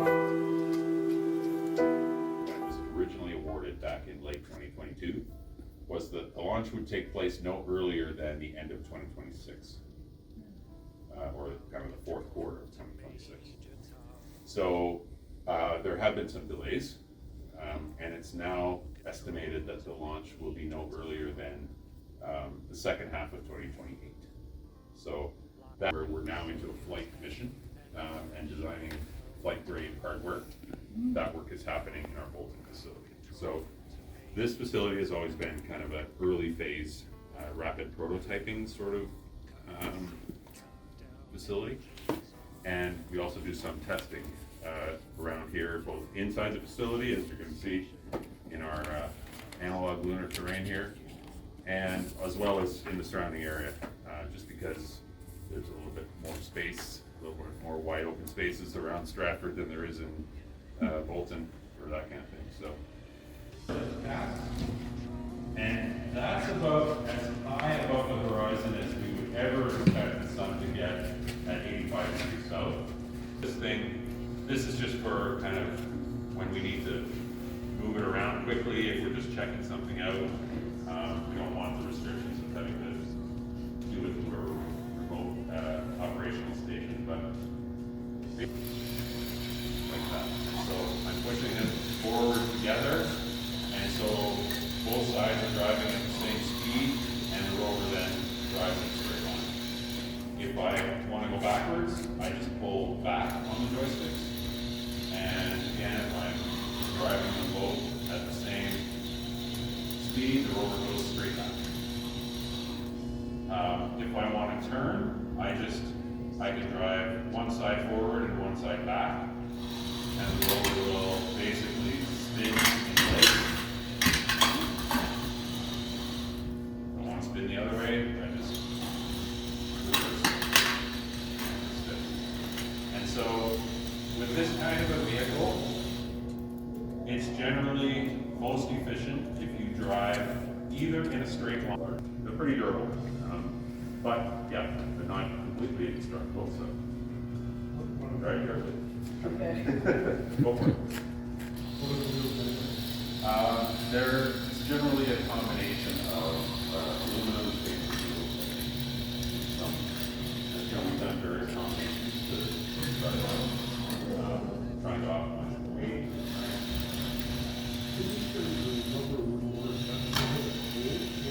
It was originally awarded back in late 2022, was that the launch would take place no earlier than the end of 2026, or kind of the fourth quarter of 2026. So there have been some delays, and it's now estimated that the launch will be no earlier than the second half of 2028. So that we're now into a flight mission and designing flight grade hardware. That work is happening in our Bolton facility. So this facility has always been kind of an early phase, rapid prototyping sort of facility. And we also do some testing around here, both inside the facility, as you're going to see in our analog lunar terrain here, and as well as in the surrounding area, just because there's a little bit more space, a little bit more wide open spaces around Stratford than there is in Bolton or that kind of thing. So, and that's about as high above the horizon as we would ever expect the sun to get at 85 degrees south. This is just for kind of when we need to move it around quickly, if we're just checking something out. We don't want the restrictions of having to do it through a remote operational station, but like that. So I'm pushing it forward together, and so both sides are driving at the same speed, and the rover then drives in a straight line. If I want to go backwards, I just pull back on the joysticks, and again, if I'm driving them both at the same speed, the rover goes straight back. If I want to turn, I can drive one side forward and one side back, and the rover will basically spin in place. If I want to spin the other way, I just reverse it. And so, with this kind of a vehicle, it's generally most efficient if you drive either in a straight line. They're pretty durable, but yeah, they're not completely indestructible. So, drive carefully. Okay. Go for it. It's generally a combination of aluminum and stainless steel. We've done various combinations to try to optimize the weight.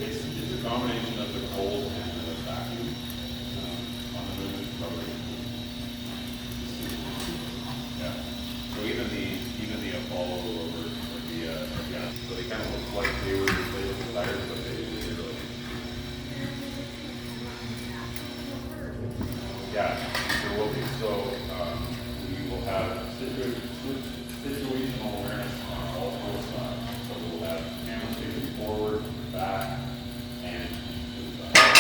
It's a combination of the cold and the vacuum. On the moon, it's probably, yeah. So even the Apollo rover, or yeah, so they kind of look like they were inflatable tires, but they really. Yeah, there will be. So we will have situational awareness on all four sides. So we'll have cameras facing forward, back, and to the side.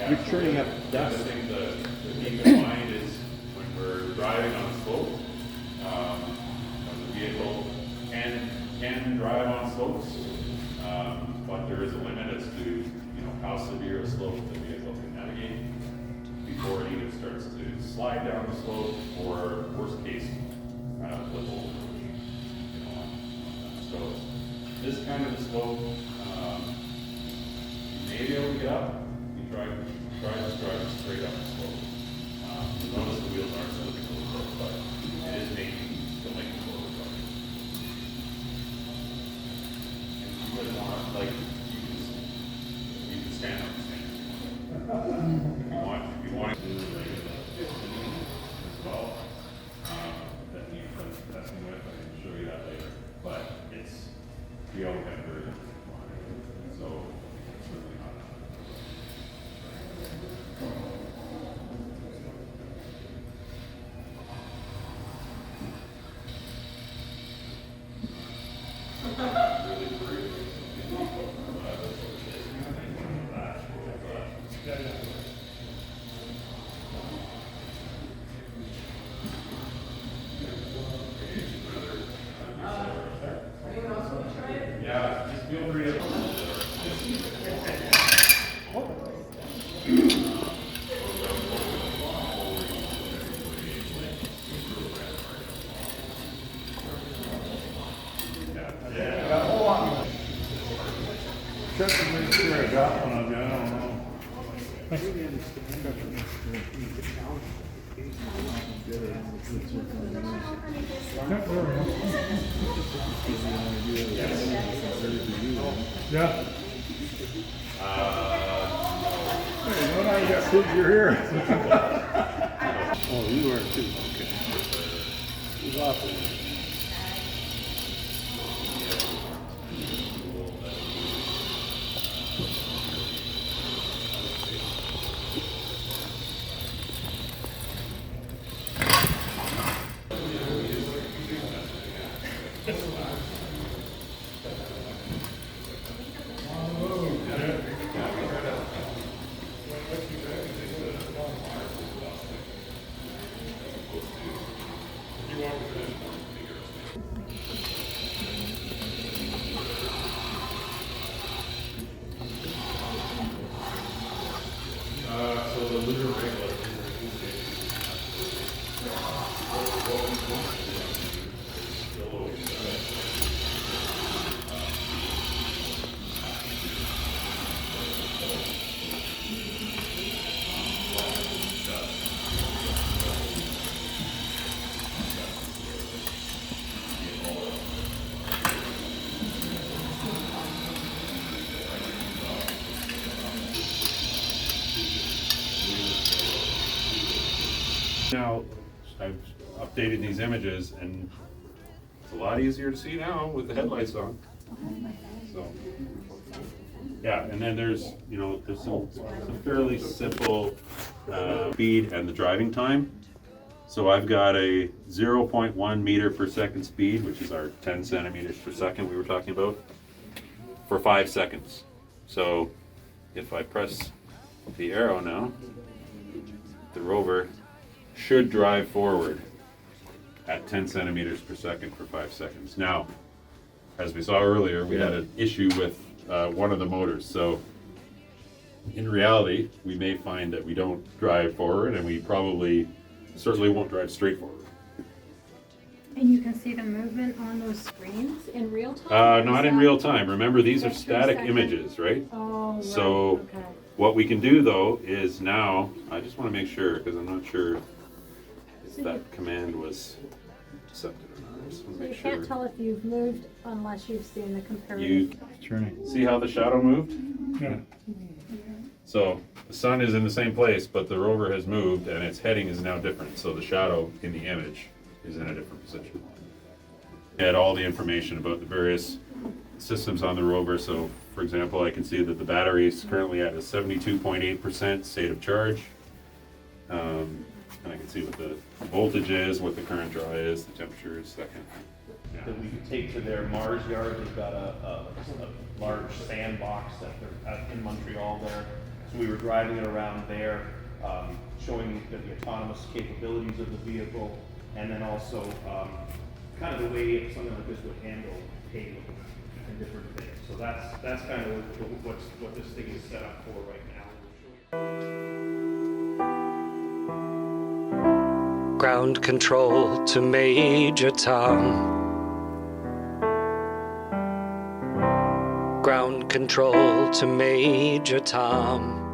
You're turning up The other dust. thing to keep in mind is when we're driving on a slope, the vehicle can drive on slopes, but there is a limit as to how severe a slope the vehicle can navigate before it either starts to slide down the slope or, worst case, flip over. So this kind of a slope, you may be able to get up. You try to drive straight up the slope. You'll notice the wheels aren't slipping a little bit, but it is still making a little bit. And you would want, like, you can stand up and stand. If you want to do the as well, that you've done some testing with, I can show you that later. But we all have very different, so it's certainly not. Anyone else want to try it? Yeah. Yeah. Hey, no, now you got proof you're here. Oh, you are too, okay. Who's awful? So the lunar regulator. Now, I've updated these images and it's a lot easier to see now with the headlights on. So, yeah, and then there's, there's some fairly simple speed and the driving time. So I've got a 0.1 meter per second speed, which is our 10 centimeters per second we were talking about, for 5 seconds. So if I press the arrow now, the Rover should drive forward at 10 centimeters per second for 5 seconds. Now, as we saw earlier, we had an issue with one of the motors. So in reality, we may find that we don't drive forward and we certainly won't drive straight forward. And you can see the movement on those screens in real time? Not in real time. Remember, these are That's static 3 seconds. images, right? Oh, right, So okay. what we can do though is now, I just want to make sure, because I'm not sure if that command was accepted or not. I just want to So you make sure. can't tell if you've moved unless you've seen the comparative. You Turning. see how the shadow moved? Yeah. So the sun is in the same place, but the rover has moved and its heading is now different. So the shadow in the image is in a different position. It had all the information about the various systems on the rover. So for example, I can see that the battery is currently at a 72.8% state of charge. And I can see what the voltage is, what the current draw is, the temperature is, that kind of thing. That we could take to their Mars yard. They've got a large sandbox that they're at in Montreal there. So we were driving it around there, showing the autonomous capabilities of the vehicle, and then also kind of the way something like this would handle payload and different things. So that's kind of what this thing is set up for right now. Ground control to Major Tom. Ground control to Major Tom.